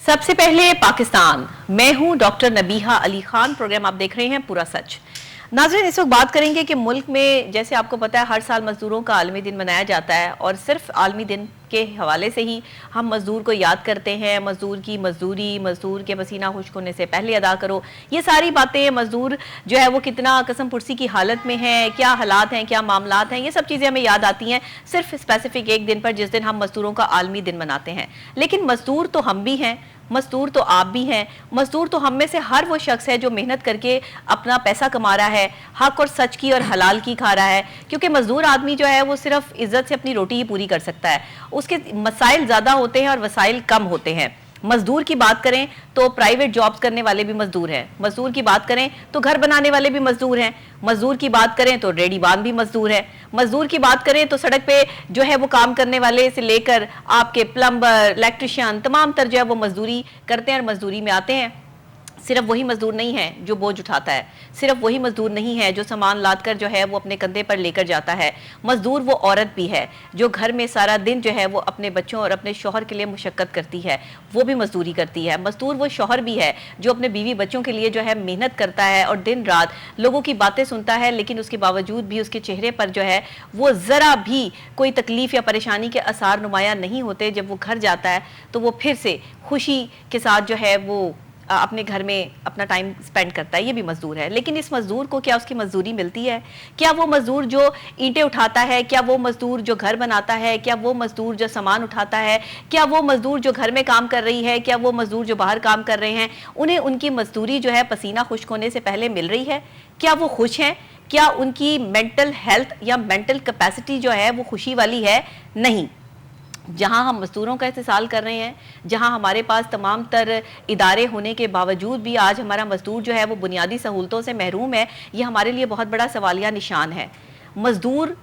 सबसे पहले पाकिस्तान, मैं हूं डॉक्टर नबीहा अली खान। प्रोग्राम आप देख रहे हैं पूरा सच। नाज़रीन, इस वक्त बात करेंगे कि मुल्क में जैसे आपको पता है हर साल मजदूरों का आलमी दिन मनाया जाता है और सिर्फ आलमी दिन के हवाले से ही हम मजदूर को याद करते हैं। मजदूर की मजदूरी, मजदूर के पसीना खुश्क होने से पहले अदा करो, ये सारी बातें, मजदूर जो है वो कितना कसम पुरसी की हालत में है, क्या हालात हैं, क्या मामलात हैं, ये सब चीज़ें हमें याद आती हैं सिर्फ स्पेसिफिक एक दिन पर जिस दिन हम मजदूरों का आलमी दिन मनाते हैं। लेकिन मजदूर तो हम भी हैं, मजदूर तो आप भी हैं, मजदूर तो हम में से हर वो शख्स है जो मेहनत करके अपना पैसा कमा रहा है, हक और सच की और हलाल की खा रहा है। क्योंकि मजदूर आदमी जो है वो सिर्फ इज्जत से अपनी रोटी ही पूरी कर सकता है, उसके मसाइल ज़्यादा होते हैं और वसाइल कम होते हैं। मजदूर की बात करें तो प्राइवेट जॉब्स करने वाले भी मजदूर हैं, मजदूर की बात करें तो घर बनाने वाले भी मजदूर हैं, मजदूर की बात करें तो रेडी बांध भी मजदूर है, मजदूर की बात करें तो सड़क पे जो है वो काम करने वाले से लेकर आपके प्लम्बर, इलेक्ट्रिशियन, तमाम तर जो है वो मजदूरी करते हैं और मजदूरी में आते हैं। सिर्फ वही मजदूर नहीं है जो बोझ उठाता है, सिर्फ वही मजदूर नहीं है जो सामान लाद कर जो है वो अपने कंधे पर लेकर जाता है। मजदूर वो औरत भी है जो घर में सारा दिन जो है वो अपने बच्चों और अपने शौहर के लिए मुशक्कत करती है, वो भी मजदूरी करती है। मजदूर वो शौहर भी है जो अपने बीवी बच्चों के लिए जो है मेहनत करता है और दिन रात लोगों की बातें सुनता है, लेकिन उसके बावजूद भी उसके चेहरे पर जो है वो ज़रा भी कोई तकलीफ़ या परेशानी के आसार नुमाया नहीं होते। जब वो घर जाता है तो वो फिर से खुशी के साथ जो है वो अपने घर में अपना टाइम स्पेंड करता है, ये भी मजदूर है। लेकिन इस मजदूर को क्या उसकी मजदूरी मिलती है? क्या वो मजदूर जो ईंटें उठाता है, क्या वो मजदूर जो घर बनाता है, क्या वो मजदूर जो सामान उठाता है, क्या वो मजदूर जो घर में काम कर रही है, क्या वो मजदूर जो बाहर काम कर रहे हैं, उन्हें उनकी मजदूरी जो है पसीना खुश्क होने से पहले मिल रही है? क्या वो खुश हैं? क्या उनकी मेंटल हेल्थ या मेंटल कैपेसिटी जो है वो खुशी वाली है? नहीं। जहां हम मजदूरों का इस्तेसाल कर रहे हैं, जहां हमारे पास तमाम तर इदारे होने के बावजूद भी आज हमारा मजदूर जो है वो बुनियादी सहूलतों से महरूम है, ये हमारे लिए बहुत बड़ा सवालिया निशान है। मजदूर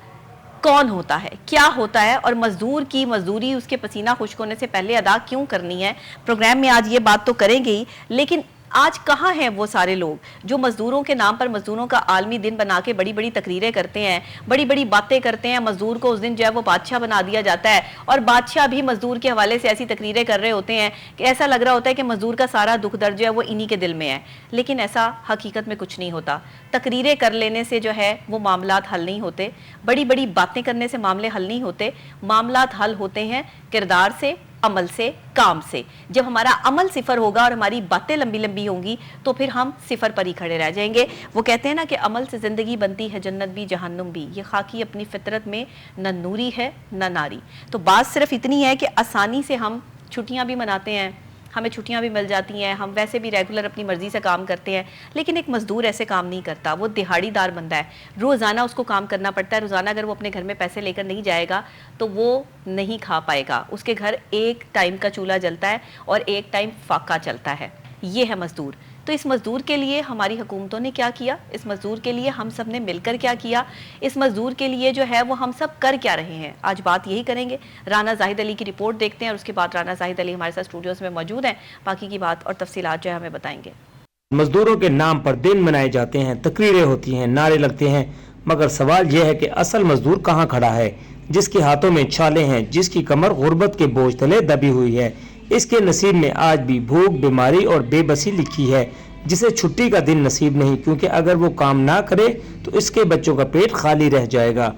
कौन होता है, क्या होता है और मजदूर की मजदूरी उसके पसीना खुश्क होने से पहले अदा क्यों करनी है? प्रोग्राम में आज ये बात तो करेंगे ही, लेकिन आज कहाँ हैं वो सारे लोग जो मजदूरों के नाम पर मजदूरों का आलमी दिन बना के बड़ी बड़ी तकरीरें करते हैं, बड़ी बड़ी बातें करते हैं। मजदूर को उस दिन जो है वो बादशाह बना दिया जाता है और बादशाह भी मजदूर के हवाले से ऐसी तकरीरें कर रहे होते हैं कि ऐसा लग रहा होता है कि मजदूर का सारा दुख दर्द जो है वो इन्हीं के दिल में है। लेकिन ऐसा हकीकत में कुछ नहीं होता। तकरीरें कर लेने से जो है वो मामलात हल नहीं होते, बड़ी बड़ी बातें करने से मामले हल नहीं होते। मामलात हल होते हैं किरदार से, अमल से, काम से। जब हमारा अमल सिफर होगा और हमारी बातें लंबी लंबी होंगी तो फिर हम सिफर पर ही खड़े रह जाएंगे। वो कहते हैं ना कि अमल से जिंदगी बनती है जन्नत भी जहन्नुम भी, ये खाकी अपनी फितरत में न नूरी है न नारी। तो बात सिर्फ इतनी है कि आसानी से हम छुट्टियां भी मनाते हैं, हमें छुट्टियां भी मिल जाती हैं, हम वैसे भी रेगुलर अपनी मर्जी से काम करते हैं, लेकिन एक मजदूर ऐसे काम नहीं करता। वो दिहाड़ीदार बंदा है, रोज़ाना उसको काम करना पड़ता है। रोज़ाना अगर वो अपने घर में पैसे लेकर नहीं जाएगा तो वो नहीं खा पाएगा। उसके घर एक टाइम का चूल्हा जलता है और एक टाइम फाका चलता है। ये है मजदूर। तो इस मजदूर के लिए हमारी हुकूमतों ने क्या किया, इस मजदूर के लिए हम सब ने मिलकर क्या किया, इस मजदूर के लिए जो है वो हम सब कर क्या रहे हैं, आज बात यही करेंगे। राना जाहिद अली की रिपोर्ट देखते हैं और उसके बाद राना जाहिद अली हमारे साथ स्टूडियोज में मौजूद हैं, बाकी की बात और तफसीलात जो है हमें बताएंगे। मजदूरों के नाम पर दिन मनाए जाते हैं, तकरीरें होती हैं, नारे लगते हैं, मगर सवाल यह है कि असल मजदूर कहाँ खड़ा है, जिसके हाथों में छाले हैं, जिसकी कमर गुर्बत के बोझ तले दबी हुई है। इसके नसीब में आज भी भूख, बीमारी और बेबसी लिखी है, जिसे छुट्टी का दिन नसीब नहीं, क्योंकि अगर वो काम ना करे तो इसके बच्चों का पेट खाली रह जाएगा।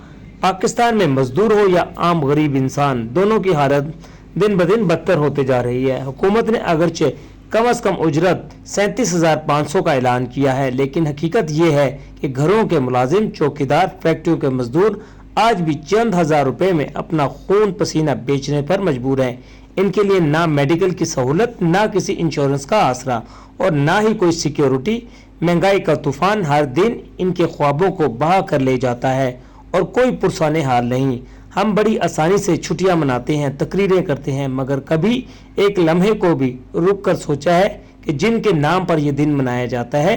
पाकिस्तान में मजदूर हो या आम गरीब इंसान, दोनों की हालत दिन ब दिन बदतर होते जा रही है। हुकूमत ने अगरचे कम अज कम उजरत 37,500 का ऐलान किया है, लेकिन हकीकत ये है कि घरों के मुलाजिम, चौकीदार, फैक्ट्रियों के मजदूर आज भी चंद हजार रुपए में अपना खून पसीना बेचने पर मजबूर हैं। इनके लिए ना मेडिकल की सहूलत, ना किसी इंश्योरेंस का आसरा और ना ही कोई सिक्योरिटी। महंगाई का तूफान हर दिन इनके ख्वाबों को बहा कर ले जाता है और कोई पुरसाने हाल नहीं। हम बड़ी आसानी से छुट्टियां मनाते हैं, तकरीरें करते हैं, मगर कभी एक लम्हे को भी रुक कर सोचा है कि जिनके नाम पर यह दिन मनाया जाता है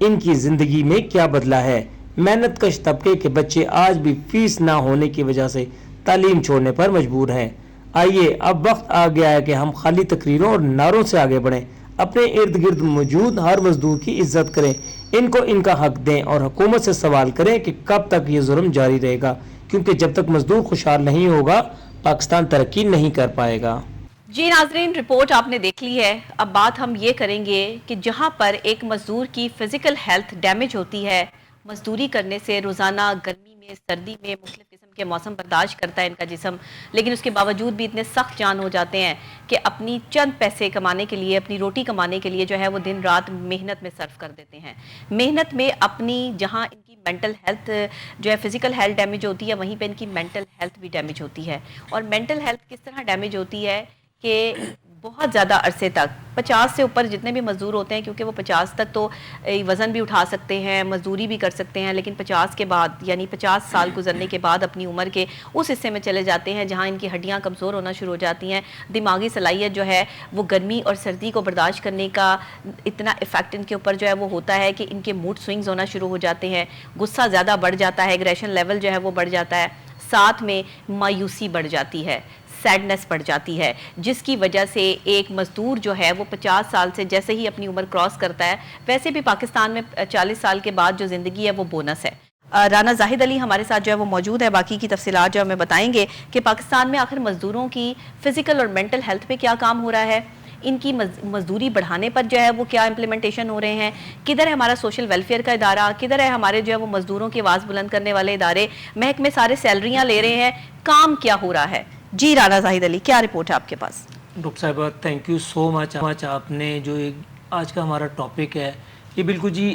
इनकी जिंदगी में क्या बदला है। मेहनत कश तबके के बच्चे आज भी फीस ना होने की वजह से तालीम छोड़ने पर मजबूर हैं। आइए अब वक्त आ गया है कि हम खाली तकरीरों और नारों से आगे बढ़ें, अपने इर्द गिर्द मौजूद हर मजदूर की इज्जत करें, इनको इनका हक दें और हुकूमत से सवाल करें कि कब तक ये जुल्म जारी रहेगा, क्योंकि जब तक मजदूर खुशहाल नहीं होगा पाकिस्तान तरक्की नहीं कर पाएगा। जी नाजरीन, रिपोर्ट आपने देख ली है। अब बात हम ये करेंगे कि जहां पर एक मजदूर की फिजिकल हेल्थ डैमेज होती है, मजदूरी करने से रोज़ाना गर्मी में, सर्दी में मुख्तलिफ किस्म के मौसम बर्दाश्त करता है इनका जिस्म, लेकिन उसके बावजूद भी इतने सख्त जान हो जाते हैं कि अपनी चंद पैसे कमाने के लिए, अपनी रोटी कमाने के लिए जो है वो दिन रात मेहनत में सर्फ कर देते हैं। मेहनत में अपनी, जहाँ इनकी मेंटल हेल्थ जो है, फिजिकल हेल्थ डैमेज होती है, वहीं पे इनकी मेंटल हेल्थ भी डैमेज होती है। और मेंटल हेल्थ किस तरह डैमेज होती है कि बहुत ज़्यादा अरसे तक 50 से ऊपर जितने भी मज़दूर होते हैं, क्योंकि वो 50 तक तो वज़न भी उठा सकते हैं, मज़दूरी भी कर सकते हैं, लेकिन 50 के बाद, यानी 50 साल गुजरने के बाद अपनी उम्र के उस हिस्से में चले जाते हैं जहाँ इनकी हड्डियाँ कमज़ोर होना शुरू हो जाती हैं। दिमागी सलाहियत जो है वो गर्मी और सर्दी को बर्दाश्त करने का इतना इफ़ेक्ट इनके ऊपर जो है वो होता है कि इनके मूड स्विंग्स होना शुरू हो जाते हैं, गुस्सा ज़्यादा बढ़ जाता है, एग्रेशन लेवल जो है वो बढ़ जाता है, साथ में मायूसी बढ़ जाती है, सैडनेस बढ़ जाती है, जिसकी वजह से एक मज़दूर जो है वो 50 साल से जैसे ही अपनी उम्र क्रॉस करता है, वैसे भी पाकिस्तान में 40 साल के बाद जो ज़िंदगी है वो बोनस है। राना जाहिद अली हमारे साथ जो है वो मौजूद है, बाकी की तफसीलात जो हमें बताएंगे कि पाकिस्तान में आखिर मज़दूरों की फ़िज़िकल और मेंटल हेल्थ पे क्या काम हो रहा है, इनकी मजदूरी बढ़ाने पर जो है वो क्या इम्प्लीमेंटेशन हो रहे हैं, किधर है हमारा सोशल वेलफेयर का इदारा, किधर है हमारे जो है वो मज़दूरों की आवाज़ बुलंद करने वाले इदारे, महकमे सारे सैलरियाँ ले रहे हैं, काम क्या हो रहा है। जी राना जाहिद अली, क्या रिपोर्ट है आपके पास? डॉक्टर साहिबा, थैंक यू सो मच। आपने जो एक आज का हमारा टॉपिक है ये बिल्कुल जी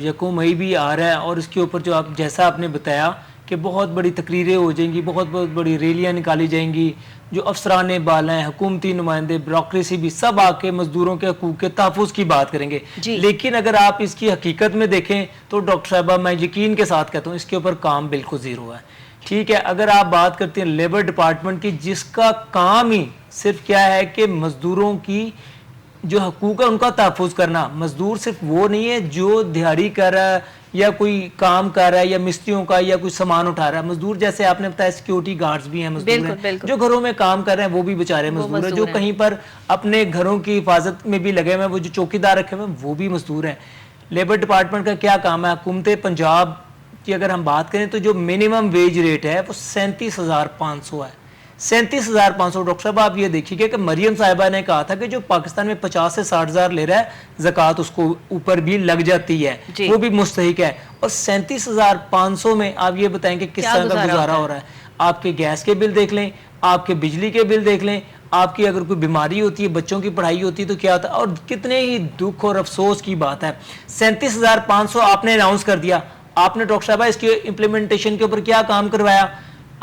यकम मई भी आ रहा है, और इसके ऊपर जो आप जैसा आपने बताया कि बहुत बड़ी तकरीरें हो जाएंगी, बहुत बड़ी रैलियाँ निकाली जाएंगी, जो अफसरान बाला हैं, हुकूमती नुमाइंदे, ब्यूरोक्रेसी भी सब आके मजदूरों के हकूक़ के तहफ़्फ़ुज़ की बात करेंगे। लेकिन अगर आप इसकी हकीकत में देखें तो डॉक्टर साहिबा, मैं यकीन के साथ कहता हूँ इसके ऊपर काम बिल्कुल ज़ीरो है। ठीक है, अगर आप बात करते हैं लेबर डिपार्टमेंट की, जिसका काम ही सिर्फ क्या है कि मजदूरों की जो हकूक़ है उनका तहफ़्फ़ुज़ करना। मजदूर सिर्फ वो नहीं है जो दिहाड़ी कर रहा है या कोई काम कर रहा है या मिस्त्रियों का या कोई सामान उठा रहा है। मजदूर जैसे आपने बताया सिक्योरिटी गार्ड्स भी हैं, मजदूर हैं जो घरों में काम कर रहे हैं, वो भी बेचारे मजदूर हैं। जो कहीं पर अपने घरों की हिफाजत में भी लगे हुए हैं, वो जो चौकीदार रखे हुए हैं, वो भी मजदूर हैं। लेबर डिपार्टमेंट का क्या काम है? हुकूमत पंजाब की अगर हम बात करें तो जो मिनिमम वेज रेट है वो 37,500 है। 37,500। डॉक्टर साहब, आप ये देखिए कि मरियम साहिबा ने कहा था कि जो पाकिस्तान में 50 से 60 हज़ार ले रहा है, ज़कात उसको ऊपर भी लग जाती है, वो भी मुस्तहिक है। और 37,500 में आप ये बताएं कि किस तरह का गुजारा हो रहा है। आपके गैस के बिल देख लें, आपके बिजली के बिल देख लें, आपकी अगर कोई बीमारी होती है, बच्चों की पढ़ाई होती है तो क्या होता है। और कितने ही दुख और अफसोस की बात है, 37,500 आपने अनाउंस कर दिया। आपने डॉक्टर साहब इसके इम्प्लीमेंटेशन के ऊपर क्या काम करवाया?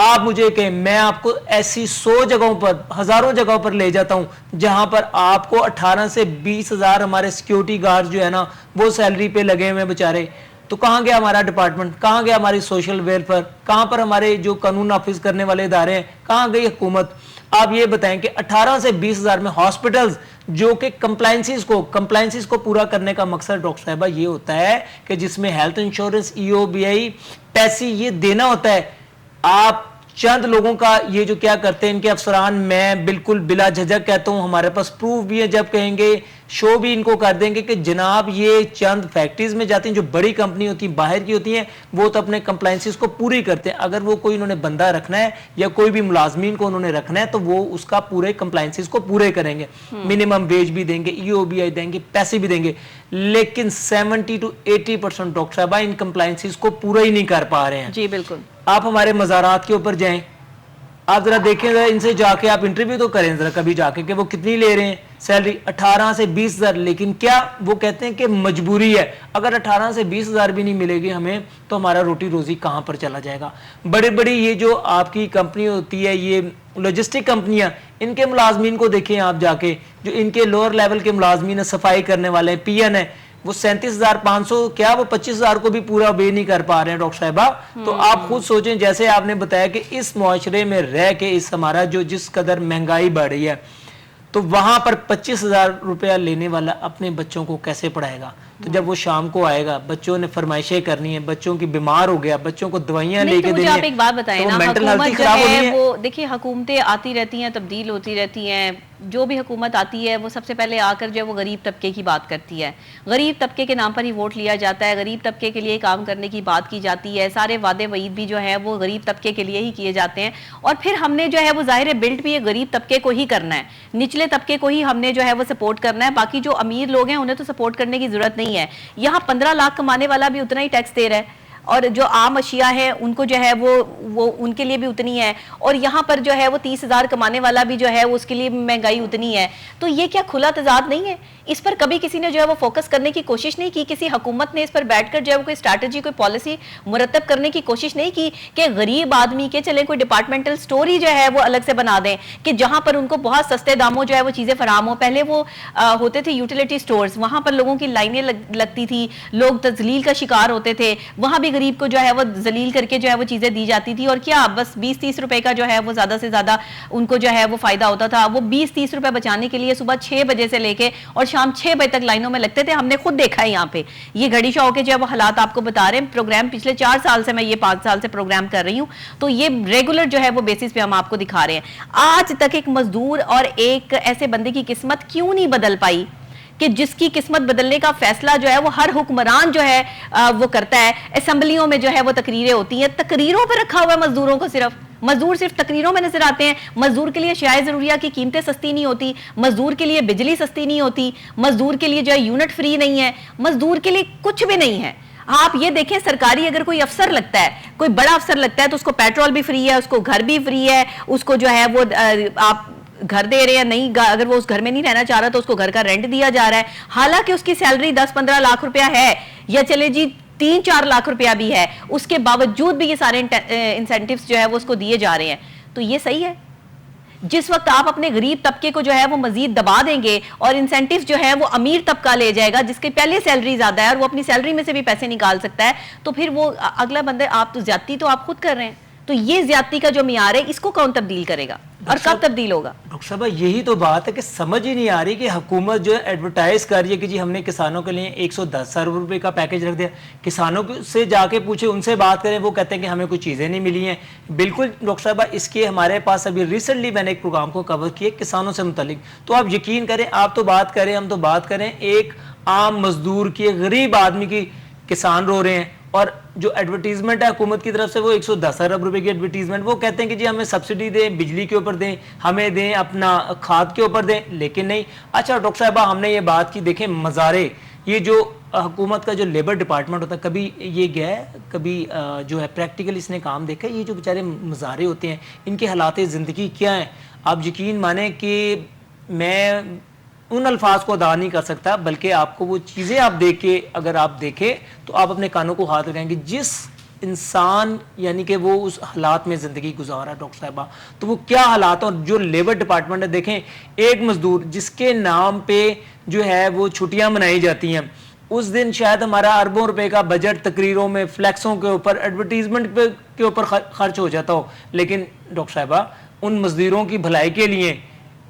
आप मुझे कहें, मैं आपको ऐसी 100 जगहों पर, हजारों जगहों पर ले जाता हूं जहां पर आपको 18 से 20 हज़ार हमारे सिक्योरिटी गार्ड जो है ना वो सैलरी पे लगे हुए हैं बेचारे। तो कहां गया हमारा डिपार्टमेंट, कहां गया हमारी सोशल वेलफेयर, कहां पर हमारे जो कानून नाफिज करने वाले इदारे हैं, कहां गई हुकूमत? आप ये बताएं कि 18 से 20 हज़ार में हॉस्पिटल्स जो कि कंप्लायंसेस को पूरा करने का मकसद डॉक्टर साहबा ये होता है कि जिसमें हेल्थ इंश्योरेंस, EOBI, पैसे ये देना होता है। आप चंद लोगों का ये जो क्या करते हैं इनके अफसरान, मैं बिल्कुल बिला झिझक कहता हूं, हमारे पास प्रूफ भी है, जब कहेंगे शो भी इनको कर देंगे कि जनाब ये चंद फैक्ट्रीज में जाती हैं जो बड़ी कंपनी होती है, बाहर की होती हैं, वो तो अपने कंप्लायंसेस को पूरी करते हैं। अगर वो कोई उन्होंने बंदा रखना है या कोई भी मुलाजमीन को उन्होंने रखना है तो वो उसका पूरे कंप्लायंसेस को पूरे करेंगे, मिनिमम वेज भी देंगे, EOBI देंगे, पैसे भी देंगे। लेकिन 70 to 80% डॉक्टर साहब इन कंप्लायंसेस को पूरा ही नहीं कर पा रहे हैं। जी बिल्कुल। आप हमारे मज़ारात के ऊपर जाएं, आप जरा देखें, जरा इनसे जाके आप इंटरव्यू तो करें जरा कभी जाके कि वो कितनी ले रहे हैं सैलरी, 18 से 20 हज़ार। लेकिन क्या वो कहते हैं कि मजबूरी है, अगर 18 से 20 हज़ार भी नहीं मिलेगी हमें तो हमारा रोटी रोजी कहाँ पर चला जाएगा। बड़ी बड़ी ये जो आपकी कंपनी होती है, ये लॉजिस्टिक कंपनियां, इनके मुलाजमीन को देखें आप जाके, जो इनके लोअर लेवल के मुलाजमीन है, सफाई करने वाले PN है, वो 37,500 क्या वो 25,000 को भी पूरा बे नहीं कर पा रहे हैं डॉक्टर साहिबा। तो आप खुद सोचें, जैसे आपने बताया कि इस मुआशरे में रह के इस हमारा जो जिस कदर महंगाई बढ़ रही है, तो वहां पर 25,000 रुपया लेने वाला अपने बच्चों को कैसे पढ़ाएगा? تو جب وہ شام کو آئے گا بچوں نے فرمائشیں کرنی ہے, بچوں کی بیمار ہو گیا, بچوں کو دوائیاں لے کے دینی ہے, آپ ایک بات بتائیں نا, حکومت جو ہے وہ دیکھیے حکومتیں آتی رہتی ہیں, تبدیل ہوتی رہتی ہیں, جو بھی حکومت آتی ہے وہ سب سے پہلے آ کر جو ہے وہ غریب طبقے کی بات کرتی ہے, غریب طبقے کے نام پر ہی ووٹ لیا جاتا ہے, غریب طبقے کے لیے کام کرنے کی بات کی جاتی ہے, سارے وعدے وعید بھی جو ہے وہ غریب طبقے کے لیے ہی کیے جاتے ہیں, اور پھر ہم نے جو ہے وہ ظاہر بلڈ بھی یہ غریب طبقے کو ہی کرنا ہے, نچلے طبقے کو ہی ہم نے جو ہے وہ سپورٹ کرنا ہے, باقی جو امیر لوگ ہیں انہیں تو سپورٹ کرنے کی ضرورت نہیں ہے. یہاں 15 لاکھ کمانے والا بھی اتنا ہی ٹیکس دے رہا ہے, اور جو عام اشیاء ہیں ان کو جو ہے وہ ان کے لیے بھی اتنی ہے, اور یہاں پر جو ہے وہ 30,000 کمانے والا بھی جو ہے اس کے لیے مہنگائی اتنی ہے. تو یہ کیا کھلا تضاد نہیں ہے؟ اس پر کبھی کسی نے جو ہے وہ فوکس کرنے کی کوشش نہیں کی, کسی حکومت نے اس پر بیٹھ کر جو ہے وہ کوئی اسٹریٹجی, کوئی پالیسی مرتب کرنے کی کوشش نہیں کی کہ غریب آدمی کے چلیں کوئی ڈپارٹمنٹل سٹور ہی جو ہے وہ الگ سے بنا دیں کہ جہاں پر ان کو بہت سستے داموں جو ہے وہ چیزیں فراہم ہوں. پہلے وہ ہوتے تھے یوٹیلیٹی سٹورز, وہاں پر لوگوں کی لائنیں لگتی تھی, لوگ تذلیل کا شکار ہوتے تھے, وہاں بھی غریب کو جو ہے وہ ذلیل کر کے جو ہے وہ چیزیں دی جاتی تھی, اور کیا بس 20-30 روپے کا جو ہے وہ زیادہ سے زیادہ ان کو جو ہے وہ فائدہ ہوتا تھا. وہ 20-30 روپے بچانے کے لیے صبح 6 بجے سے لے کے اور شام 6 بجے تک لائنوں میں لگتے تھے. ہم نے خود دیکھا ہے یہاں پہ, یہ گھڑی شاہ کے جو ہے وہ حالات آپ کو بتا رہے ہیں. پروگرام پچھلے 4 سال سے, میں یہ 5 سال سے پروگرام کر رہی ہوں, تو یہ ریگولر جو ہے وہ بیسس پہ ہم آپ کو دکھا رہے ہیں. آج تک ایک مزدور اور ایک ایسے بندے کی قسمت کیوں نہیں بدل پائی کہ جس کی قسمت بدلنے کا فیصلہ جو ہے وہ ہر حکمران جو ہے وہ کرتا ہے. اسمبلیوں میں جو ہے وہ تقریریں ہوتی ہیں, تقریروں پہ رکھا ہوا ہے مزدوروں کو, مزدور صرف تقریروں میں نظر آتے ہیں. مزدور کے لیے اشیاء ضروریہ کی قیمتیں سستی نہیں ہوتی, مزدور کے لیے بجلی سستی نہیں ہوتی, مزدور کے لیے جو ہے یونٹ فری نہیں ہے, مزدور کے لیے کچھ بھی نہیں ہے. آپ یہ دیکھیں, سرکاری اگر کوئی افسر لگتا ہے, کوئی بڑا افسر لگتا ہے, تو اس کو پیٹرول بھی فری ہے, اس کو گھر بھی فری ہے, اس کو جو ہے وہ آپ گھر دے رہے ہیں, نہیں اگر وہ اس گھر میں نہیں رہنا چاہ رہا تو اس کو گھر کا رینٹ دیا جا رہا ہے, حالانکہ اس کی سیلری 10-15 لاکھ روپیہ ہے, یا چلے جی 3-4 لاکھ روپیہ بھی ہے, اس کے باوجود بھی یہ سارے انسینٹیوز جو ہے وہ اس کو دیے جا رہے ہیں. تو یہ صحیح ہے؟ جس وقت آپ اپنے غریب طبقے کو جو ہے وہ مزید دبا دیں گے اور انسینٹیو جو ہے وہ امیر طبقہ لے جائے گا جس کی پہلے سیلری زیادہ ہے اور وہ اپنی سیلری میں سے بھی پیسے نکال سکتا ہے, تو پھر وہ اگلا بندہ, آپ تو زیادتی تو آپ خود کر رہے ہیں. تو یہ زیادتی کا جو معیار ہے اس کو کون تبدیل کرے گا اور کب تبدیل ہوگا؟ ڈاکٹر صاحب یہی تو بات ہے کہ سمجھ ہی نہیں آ رہی کہ حکومت جو ہے ایڈورٹائز کر رہی ہے کہ جی ہم نے کسانوں کے لیے 110 ارب روپے کا پیکج رکھ دیا. کسانوں سے جا کے پوچھے, ان سے بات کریں, وہ کہتے ہیں کہ ہمیں کوئی چیزیں نہیں ملی ہیں. بالکل ڈاکٹر صاحب, اس کے ہمارے پاس ابھی ریسنٹلی میں نے ایک پروگرام کو کور کیا کسانوں سے متعلق, تو آپ یقین کریں, آپ تو بات کریں, ہم تو بات کریں, ایک عام مزدور کی, غریب آدمی کی, کسان رو رہے ہیں, اور جو ایڈورٹیزمنٹ ہے حکومت کی طرف سے وہ 110 ارب روپے کی ایڈورٹیزمنٹ, وہ کہتے ہیں کہ جی ہمیں سبسڈی دیں, بجلی کے اوپر دیں, ہمیں دیں, اپنا کھاد کے اوپر دیں, لیکن نہیں. اچھا ڈاکٹر صاحبہ, ہم نے یہ بات کی, دیکھیں مزارے, یہ جو حکومت کا جو لیبر ڈپارٹمنٹ ہوتا ہے, کبھی یہ گیا ہے, کبھی جو ہے پریکٹیکل اس نے کام دیکھا ہے, یہ جو بیچارے مزارے ہوتے ہیں ان کے حالات زندگی کیا ہیں؟ آپ یقین مانیں کہ میں ان الفاظ کو ادا نہیں کر سکتا, بلکہ آپ کو وہ چیزیں آپ دیکھ کے, اگر آپ دیکھیں تو آپ اپنے کانوں کو ہاتھ لگائیں گے. جس انسان یعنی کہ وہ اس حالات میں زندگی گزارا ڈاکٹر صاحبہ, تو وہ کیا حالات ہیں. اور جو لیبر ڈپارٹمنٹ ہے, دیکھیں ایک مزدور جس کے نام پہ جو ہے وہ چھٹیاں منائی جاتی ہیں, اس دن شاید ہمارا اربوں روپے کا بجٹ تقریروں میں, فلیکسوں کے اوپر, ایڈورٹیزمنٹ کے اوپر خرچ ہو جاتا ہو, لیکن ڈاکٹر صاحبہ ان مزدوروں کی بھلائی کے لیے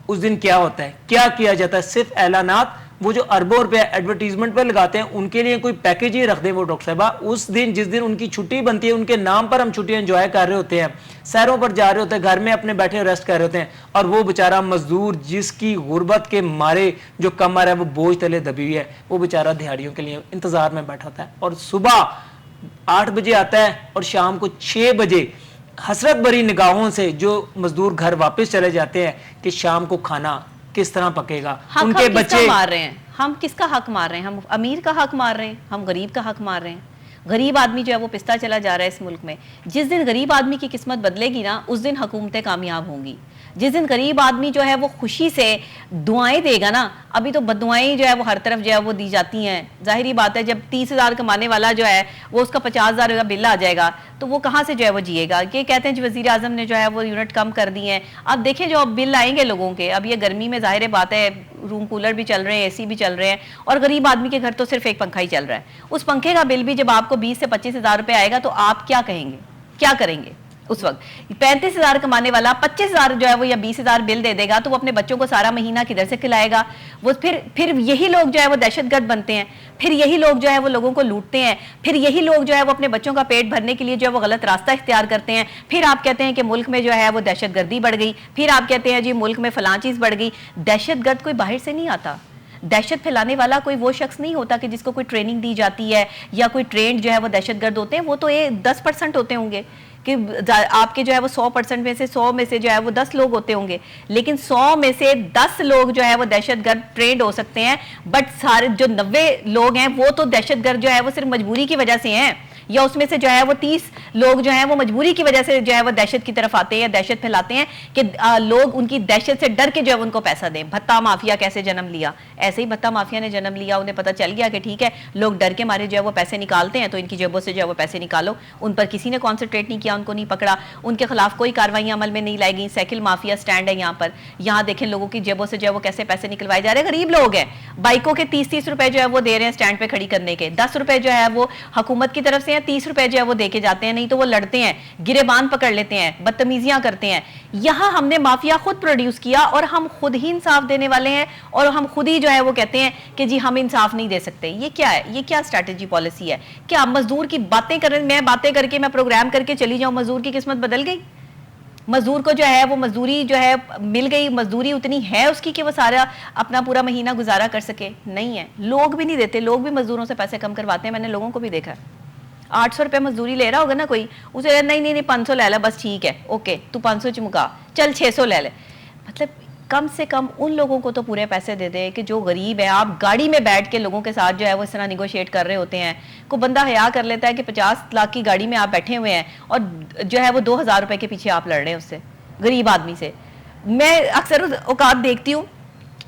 اس دن کیا ہوتا ہے, کیا کیا جاتا ہے؟ صرف اعلانات, وہ جو اربوں روپے ایڈورٹیزمنٹ پہ لگاتے ہیں, ان کے لیے کوئی پیکج ہی رکھ دیں وہ ڈاکٹر صاحبہ. اس دن جس دن ان کی چھٹی بنتی ہے, ان کے نام پر ہم چھٹیاں انجوائے کر رہے ہوتے ہیں, سیروں پر جا رہے ہوتے ہیں, گھر میں اپنے بیٹھے ریسٹ کر رہے ہوتے ہیں, اور وہ بیچارہ مزدور جس کی غربت کے مارے جو کمر ہے وہ بوجھ تلے دبی ہوئی ہے, وہ بیچارہ دہاڑیوں کے لیے انتظار میں بیٹھا ہوتا ہے, اور صبح 8 بجے آتا ہے اور شام کو 6 بجے حسرت بھری نگاہوں سے جو مزدور گھر واپس چلے جاتے ہیں کہ شام کو کھانا کس طرح پکے گا. ان کے بچے مار رہے ہیں, ہم کس کا حق مار رہے ہیں؟ ہم امیر کا حق مار رہے ہیں, ہم غریب کا حق مار رہے ہیں. غریب آدمی جو ہے وہ پستا چلا جا رہا ہے اس ملک میں. جس دن غریب آدمی کی قسمت بدلے گی نا, اس دن حکومتیں کامیاب ہوں گی. جس دن غریب آدمی جو ہے وہ خوشی سے دعائیں دے گا نا, ابھی تو بددعائیں جو ہے وہ ہر طرف جو ہے وہ دی جاتی ہیں. ظاہری بات ہے, جب 30,000 کمانے والا جو ہے وہ اس کا 50,000 کا بل آ جائے گا تو وہ کہاں سے جو ہے وہ جیے گا. یہ کہتے ہیں جو وزیر اعظم نے جو ہے وہ یونٹ کم کر دی ہیں. اب دیکھیں جو اب بل آئیں گے لوگوں کے, اب یہ گرمی میں ظاہر بات ہے روم کولر بھی چل رہے ہیں, اے سی بھی چل رہے ہیں, اور غریب آدمی کے گھر تو صرف ایک پنکھا ہی چل رہا ہے. اس پنکھے کا بل بھی جب آپ کو 20 سے 25,000 روپے آئے گا تو آپ کیا کہیں گے, کیا کریں گے؟ उस वक्त 35,000 कमाने वाला 25,000 जो है वो या 20,000 बिल दे देगा, तो वो अपने बच्चों को सारा महीना किधर से खिलाएगा? वो फिर यही लोग जो है वो दहशतगर्द बनते हैं, फिर यही लोग जो है वो लोगों को लूटते हैं, फिर यही लोग जो है वो अपने बच्चों का पेट भरने के लिए जो है वो गलत रास्ता इख्तियार करते हैं। फिर आप कहते हैं कि मुल्क में जो है वो दहशतगर्दी बढ़ गई, फिर आप कहते हैं जी मुल्क में फलां चीज़ बढ़ गई। दहशतगर्द कोई बाहर से नहीं आता, दहशत फैलाने वाला कोई वो शख्स नहीं होता कि जिसको कोई ट्रेनिंग दी जाती है या कोई ट्रेंड जो है वो दहशतगर्द होते हैं। वो तो 10% होते होंगे कि आपके जो है वो 100% में से 100 में से जो है वो 10 लोग होते होंगे, लेकिन 100 में से 10 लोग जो है वो दहशतगर्द ट्रेंड हो सकते हैं, बट सारे जो 90 लोग हैं वो तो दहशतगर्द जो है वो सिर्फ मजबूरी की वजह से हैं, या उसमें से जो है वो 30 लोग जो हैं वो मजबूरी की वजह से जो है वो दहशत की तरफ आते हैं या दहशत फैलाते हैं कि लोग उनकी दहशत से डर के जो है उनको पैसा दें। भत्ता माफिया कैसे जन्म लिया? ऐसे ही भत्ता माफिया ने जन्म लिया। उन्हें पता चल गया कि ठीक है लोग डर के मारे जो है वो पैसे निकालते हैं, तो इनकी जेबों से जो है वो पैसे निकालो। उन पर किसी ने कॉन्सनट्रेट नहीं किया, उनको नहीं पकड़ा, उनके खिलाफ कोई कार्रवाई अमल में नहीं लाई गई। साइकिल माफिया स्टैंड है यहाँ पर, यहाँ देखें लोगों की जेबों से जो है वो कैसे पैसे निकलवाए जा रहे हैं। गरीब लोग हैं, बाइकों के 30-30 रुपए जो है वो दे रहे हैं स्टैंड पे खड़ी करने के, 10 रुपए जो है वो हुकूमत की तरफ से हैं, 30 रुपए जो है वो देके जाते हैं, नहीं तो वो लड़ते हैं, गिरेबान पकड़ लेते हैं, बदतमीजियां करते हैं। यहां हमने माफिया खुद प्रोड्यूस किया और हम खुद ही इंसाफ देने वाले हैं, और हम खुद ही जो है वो कहते हैं कि जी हम इंसाफ नहीं दे सकते। ये क्या है? ये क्या स्ट्रैटेजी पॉलिसी है? क्या मजदूर की बातें करें, मैं बातें करके मैं प्रोग्राम करके चली जाऊं, मजदूर की किस्मत बदल गई? मजदूर को जो है वो मजदूरी जो है मिल गई, मजदूरी उतनी है उसकी कि वो सारा अपना पूरा महीना गुजारा कर सके? नहीं है। लोग भी नहीं देते, लोग भी मजदूरों से पैसे कम करवाते हैं। मैंने लोगों को भी देखा है, 800 रुपये मजदूरी ले रहा होगा ना कोई, उसे नहीं 500 ले ला बस, ठीक है ओके तू 500 चुमका, चल 600 ले ले। मतलब कम से कम उन लोगों को तो पूरे पैसे दे दे कि जो गरीब है। आप गाड़ी में बैठ के लोगों के साथ जो है वो इस तरह निगोशिएट कर रहे होते हैं। कोई बंदा हया कर लेता है कि 50 लाख की गाड़ी में आप बैठे हुए हैं और जो है वो 2,000 रुपये के पीछे आप लड़ रहे हैं उससे, गरीब आदमी से। मैं अक्सर औकात देखती हूँ,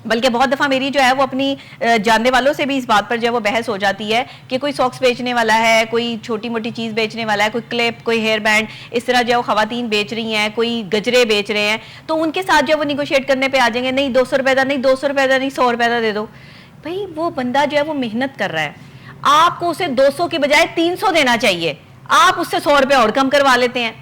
बल्कि बहुत दफ़ा मेरी जो है वो अपनी जानने वालों से भी इस बात पर जो है वो बहस हो जाती है कि कोई सॉक्स बेचने वाला है, कोई छोटी मोटी चीज़ बेचने वाला है, कोई क्लिप, कोई हेयर बैंड, इस तरह जो है वो ख़वातीन बेच रही हैं, कोई गजरे बेच रहे हैं, तो उनके साथ जो है वो निगोशिएट करने पे आ जाएंगे, नहीं 200 रुपये का, नहीं 200 रुपये का, नहीं 100 रुपये का दे दो। भाई वो बंदा जो है वो मेहनत कर रहा है, आपको उसे 200 की बजाय 300 देना चाहिए, आप उससे 100 रुपये और कम करवा लेते हैं।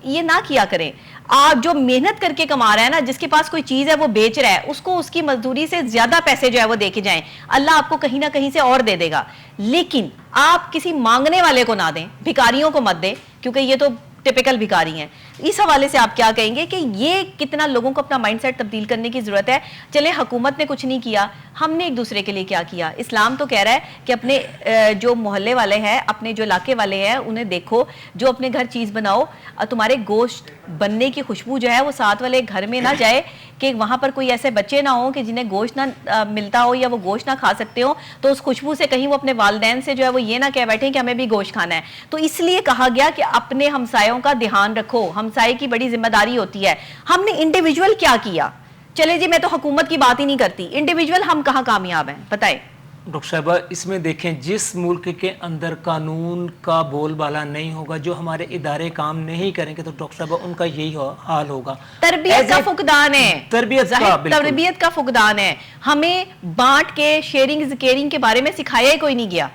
ये ना किया करें। आप जो मेहनत करके कमा रहा है ना, जिसके पास कोई चीज है वो बेच रहा है, उसको उसकी मजदूरी से ज्यादा पैसे जो है वो देके जाएं, अल्लाह आपको कहीं ना कहीं से और दे देगा। लेकिन आप किसी मांगने वाले को ना दें, भिखारियों को मत दें, क्योंकि ये तो टिपिकल भिखारी हैं। इस हवाले से आप क्या कहेंगे कि ये कितना लोगों को अपना माइंडसेट तब्दील करने की जरूरत है? चले हुकूमत ने कुछ नहीं किया, हमने एक दूसरे के लिए क्या किया? इस्लाम तो कह रहा है कि अपने जो मोहल्ले वाले हैं, अपने जो इलाके वाले हैं, उन्हें देखो, जो अपने घर चीज़ बनाओ, तुम्हारे गोश्त बनने की खुशबू जो है वो साथ वाले घर में ना जाए, कि वहाँ पर कोई ऐसे बच्चे ना हो कि जिन्हें गोश्त ना मिलता हो या वो गोश्त ना खा सकते हो, तो उस खुशबू से कहीं वो अपने वालिदैन से जो है वो ये ना कह बैठे कि हमें भी गोश्त खाना है। तो इसलिए कहा गया कि अपने हमसायों का ध्यान रखो, हमसाये की बड़ी जिम्मेदारी होती है। हमने इंडिविजुअल क्या किया? चले जी मैं तो हुकूमत की बात ही नहीं करती, इंडिविजुअल हम कहाँ कामयाब हैं बताए? डॉक्टर साहबा इसमें देखें, जिस मुल्क के अंदर कानून का बोलबाला नहीं होगा, जो हमारे इदारे काम नहीं करेंगे, तो डॉक्टर साहबा उनका यही हाल होगा। तरबियत का फुकदान है, तरबियत का फुकदान है। हमें बांट के शेयरिंग केयरिंग के बारे में सिखाया ही कोई नहीं गया।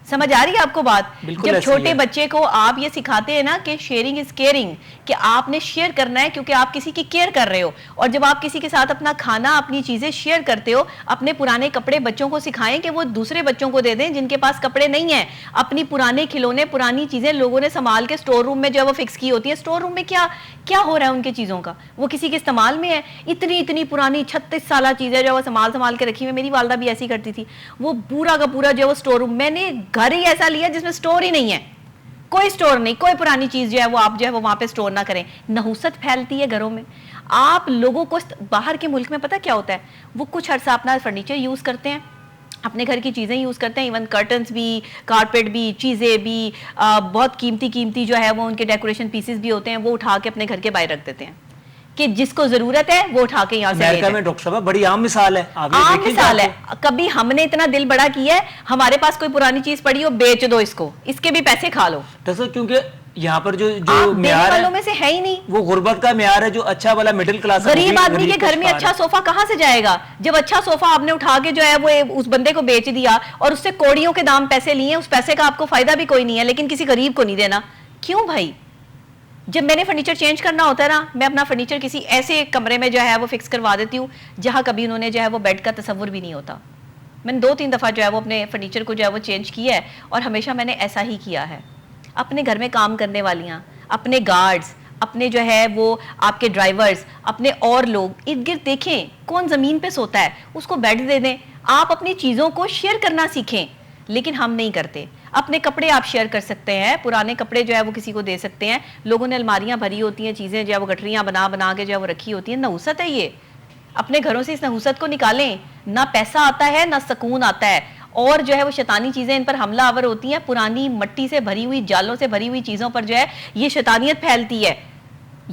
समझ आ रही है आपको बात? जब छोटे बच्चे को आप ये सिखाते हैं ना कि शेयरिंग इज केयरिंग, कि आपने शेयर करना है क्योंकि आप किसी की केयर कर रहे हो, और जब आप किसी के साथ अपना खाना, अपनी चीजें शेयर करते हो, अपने पुराने कपड़े बच्चों को सिखाएं कि वो दूसरे बच्चों को दे दें जिनके पास कपड़े नहीं है। अपनी पुराने खिलौने, पुरानी चीजें लोगों ने संभाल के स्टोर रूम में जो है वो फिक्स की होती है। स्टोर रूम में क्या क्या हो रहा है उनकी चीजों का? वो किसी के इस्तेमाल में है। इतनी पुरानी 36 साल चीजें जो है संभाल के रखी हुई। मेरी वालदा भी ऐसी करती थी। वो पूरा का पूरा जो है वो स्टोर रूम, मैंने घर ही ऐसा लिया जिसमें स्टोर ही नहीं है, कोई स्टोर नहीं, कोई पुरानी चीज जो है वो आप जो है वो वहां पे स्टोर ना करें। नहुसत फैलती है घरों में। आप लोगों को बाहर के मुल्क में पता क्या होता है, वो कुछ अर्सा अपना फर्नीचर यूज करते हैं, अपने घर की चीज़ें यूज़ करते हैं, इवन कर्टन्स भी, कारपेट भी, चीज़ें भी, बहुत कीमती जो है वो उनके डेकोरेशन पीसेस भी होते हैं, वो उठा के अपने घर के बाहर रख देते हैं कि जिसको जरूरत है वो उठा के यहाँ से अमेरिका में डॉक्टर साहब बड़ी आम मिसाल है। आम मिसाल है। कभी हमने इतना दिल बड़ा किया है, हमारे पास कोई पुरानी चीज पड़ी हो, बेच दो इसको, इसके भी पैसे खा लो। तो क्योंकि यहाँ पर जो म्यार वालों में से है ही नहीं, वो गुर्बत का म्यार है, जो अच्छा वाला मिडिल क्लास गरीब आदमी के घर में अच्छा सोफा कहाँ से जाएगा? जब अच्छा सोफा आपने उठा के जो है वो उस बंदे को बेच दिया और उससे कौड़ियों के दाम पैसे लिए, उस पैसे का आपको फायदा भी कोई नहीं है, लेकिन किसी गरीब को नहीं देना। क्यों भाई? جب میں نے فرنیچر چینج کرنا ہوتا ہے نا، میں اپنا فرنیچر کسی ایسے کمرے میں جو ہے وہ فکس کروا دیتی ہوں جہاں کبھی انہوں نے جو ہے وہ بیڈ کا تصور بھی نہیں ہوتا. میں نے 2-3 دفعہ جو ہے وہ اپنے فرنیچر کو جو ہے وہ چینج کیا ہے، اور ہمیشہ میں نے ایسا ہی کیا ہے. اپنے گھر میں کام کرنے والیاں، اپنے گارڈز، اپنے جو ہے وہ آپ کے ڈرائیورز، اپنے اور لوگ ارد گرد دیکھیں کون زمین پہ سوتا ہے، اس کو بیڈ دے دیں. آپ اپنی چیزوں کو شیئر کرنا سیکھیں، لیکن ہم نہیں کرتے. اپنے کپڑے آپ شیئر کر سکتے ہیں، پرانے کپڑے جو ہے وہ کسی کو دے سکتے ہیں. لوگوں نے الماریاں بھری ہوتی ہیں، چیزیں جو ہے وہ گٹریاں بنا بنا کے جو ہے وہ رکھی ہوتی ہیں. نحوست ہے یہ. اپنے گھروں سے اس نحوست کو نکالیں. نہ پیسہ آتا ہے نہ سکون آتا ہے، اور جو ہے وہ شیطانی چیزیں ان پر حملہ آور ہوتی ہیں. پرانی مٹی سے بھری ہوئی، جالوں سے بھری ہوئی چیزوں پر جو ہے یہ شیطانیت پھیلتی ہے.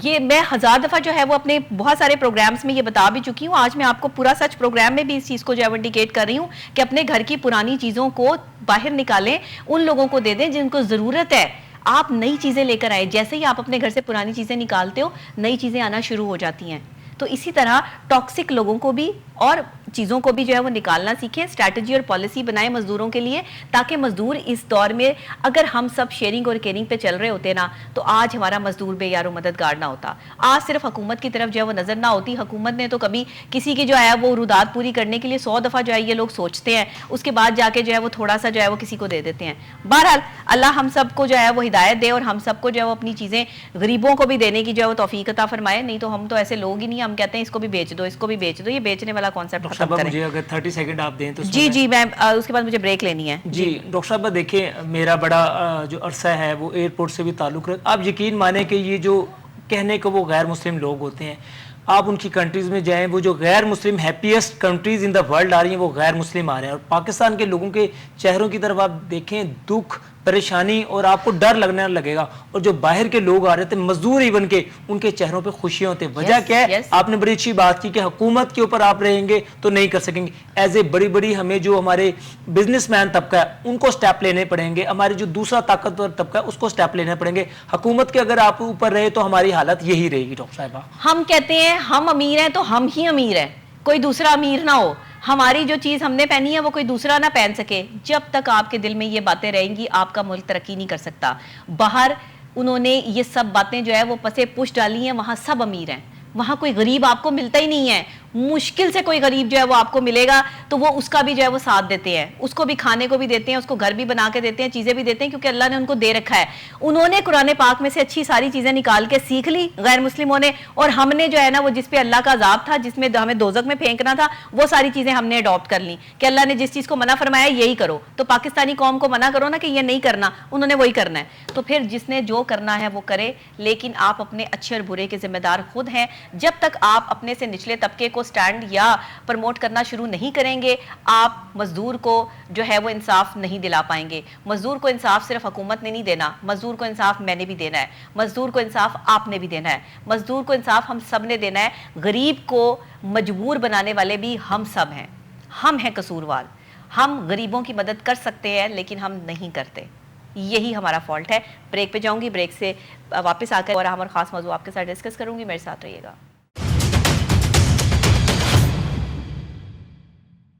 یہ میں 1000 دفعہ جو ہے وہ اپنے بہت سارے پروگرامز میں یہ بتا بھی چکی ہوں. آج میں آپ کو پورا سچ پروگرام میں بھی اس چیز کو جو ہے وہ انڈیکیٹ کر رہی ہوں کہ اپنے گھر کی پرانی چیزوں کو باہر نکالیں، ان لوگوں کو دے دیں جن کو ضرورت ہے. آپ نئی چیزیں لے کر آئے. جیسے ہی آپ اپنے گھر سے پرانی چیزیں نکالتے ہو، نئی چیزیں آنا شروع ہو جاتی ہیں. تو اسی طرح ٹاکسک لوگوں کو بھی اور چیزوں کو بھی جو ہے وہ نکالنا سیکھیں. اسٹریٹجی اور پالیسی بنائیں مزدوروں کے لیے، تاکہ مزدور اس دور میں، اگر ہم سب شیئرنگ اور کیئرنگ پہ چل رہے ہوتے نا، تو آج ہمارا مزدور بے یار و مددگار نہ ہوتا. آج صرف حکومت کی طرف جو ہے وہ نظر نہ ہوتی. حکومت نے تو کبھی کسی کی جو ہے وہ رودات پوری کرنے کے لیے 100 دفعہ جو ہے یہ لوگ سوچتے ہیں، اس کے بعد جا کے جو ہے وہ تھوڑا سا جو ہے وہ کسی کو دے دیتے ہیں. بہرحال اللہ ہم سب کو جو ہے وہ ہدایت دے، اور ہم سب کو جو ہے وہ اپنی چیزیں غریبوں کو بھی دینے کی جو ہے وہ توفیق عطا فرمائے. نہیں تو ہم تو ایسے لوگ ہی نہیں، ہم کہتے ہیں اس کو بھی بیچ دو، اس کو بھی بیچ دو. یہ بیچنے والا کانسیپٹ ختم کریں. مجھے اگر 30 سیکنڈ آپ دیں تو جی میں اس کے بعد مجھے بریک لینی ہے. جی ڈاکٹر صاحبہ دیکھیں، میرا بڑا جو عرصہ ہے وہ ایئرپورٹ سے بھی تعلق رکھتا. آپ یقین مانیں کہ یہ جو کہنے کو وہ غیر مسلم لوگ ہوتے ہیں، آپ ان کی کنٹریز میں جائیں، وہ جو غیر مسلم happiest countries in the world آ رہی ہیں، وہ غیر مسلم آ رہے ہیں. اور پاکستان کے لوگوں کے چہروں کی طرف آپ دیکھیں، دکھ، پریشانی، اور آپ کو ڈر لگنے لگے گا. اور جو باہر کے لوگ آ رہے تھے، مزدور ہی بن کے، ان کے چہروں پہ خوشیاں ہوتے. وجہ کیا ہے؟ آپ نے بڑی اچھی بات کی کہ حکومت کے اوپر آپ رہیں گے تو نہیں کر سکیں گے. ایز اے بڑی ہمیں جو ہمارے بزنس مین طبقہ ہے ان کو سٹیپ لینے پڑیں گے. ہمارے جو دوسرا طاقتور طبقہ ہے اس کو سٹیپ لینے پڑیں گے. حکومت کے اگر آپ اوپر رہے تو ہماری حالت یہی رہے گی. ڈاکٹر صاحبہ ہم کہتے ہیں ہم امیر ہیں تو ہم ہی امیر ہیں، کوئی دوسرا امیر نہ ہو. ہماری جو چیز ہم نے پہنی ہے وہ کوئی دوسرا نہ پہن سکے. جب تک آپ کے دل میں یہ باتیں رہیں گی، آپ کا ملک ترقی نہیں کر سکتا. باہر انہوں نے یہ سب باتیں جو ہے وہ پسے پش ڈالی ہیں. وہاں سب امیر ہیں، وہاں کوئی غریب آپ کو ملتا ہی نہیں ہے. مشکل سے کوئی غریب جو ہے وہ آپ کو ملے گا تو وہ اس کا بھی جو ہے وہ ساتھ دیتے ہیں، اس کو بھی کھانے کو بھی دیتے ہیں، اس کو گھر بھی بنا کے دیتے ہیں، چیزیں بھی دیتے ہیں، کیونکہ اللہ نے ان کو دے رکھا ہے. انہوں نے قرآن پاک میں سے اچھی ساری چیزیں نکال کے سیکھ لی غیر مسلموں نے، اور ہم نے جو ہے نا وہ جس پہ اللہ کا عذاب تھا، جس میں ہمیں دوزخ میں پھینکنا تھا، وہ ساری چیزیں ہم نے اڈاپٹ کر لیں کہ اللہ نے جس چیز کو منع فرمایا یہی کرو. تو پاکستانی قوم کو منع کرو نا کہ یہ نہیں کرنا، انہوں نے وہی کرنا ہے. تو پھر جس نے جو کرنا ہے وہ کرے، لیکن آپ اپنے اچھے اور برے کے ذمہ دار خود ہیں. جب تک آپ اپنے سے نچلے طبقے کو سٹینڈ یا پروموٹ کرنا شروع نہیں کریں گے، آپ مزدور کو جو ہے وہ انصاف نہیں دلا پائیں گے. مزدور کو انصاف صرف حکومت نے نہیں دینا، مزدور کو انصاف میں نے بھی دینا ہے، مزدور کو انصاف آپ نے بھی دینا ہے، مزدور کو انصاف ہم سب نے دینا ہے. غریب کو مجبور بنانے والے بھی ہم سب ہیں، ہم ہیں قصوروار. ہم غریبوں کی مدد کر سکتے ہیں لیکن ہم نہیں کرتے، یہی ہمارا فالٹ ہے. بریک پہ جاؤں گی، بریک سے واپس آ کر اور اہم اور خاص موضوع آپ کے ساتھ ڈسکس کروں گی. میرے ساتھ رہیے گا.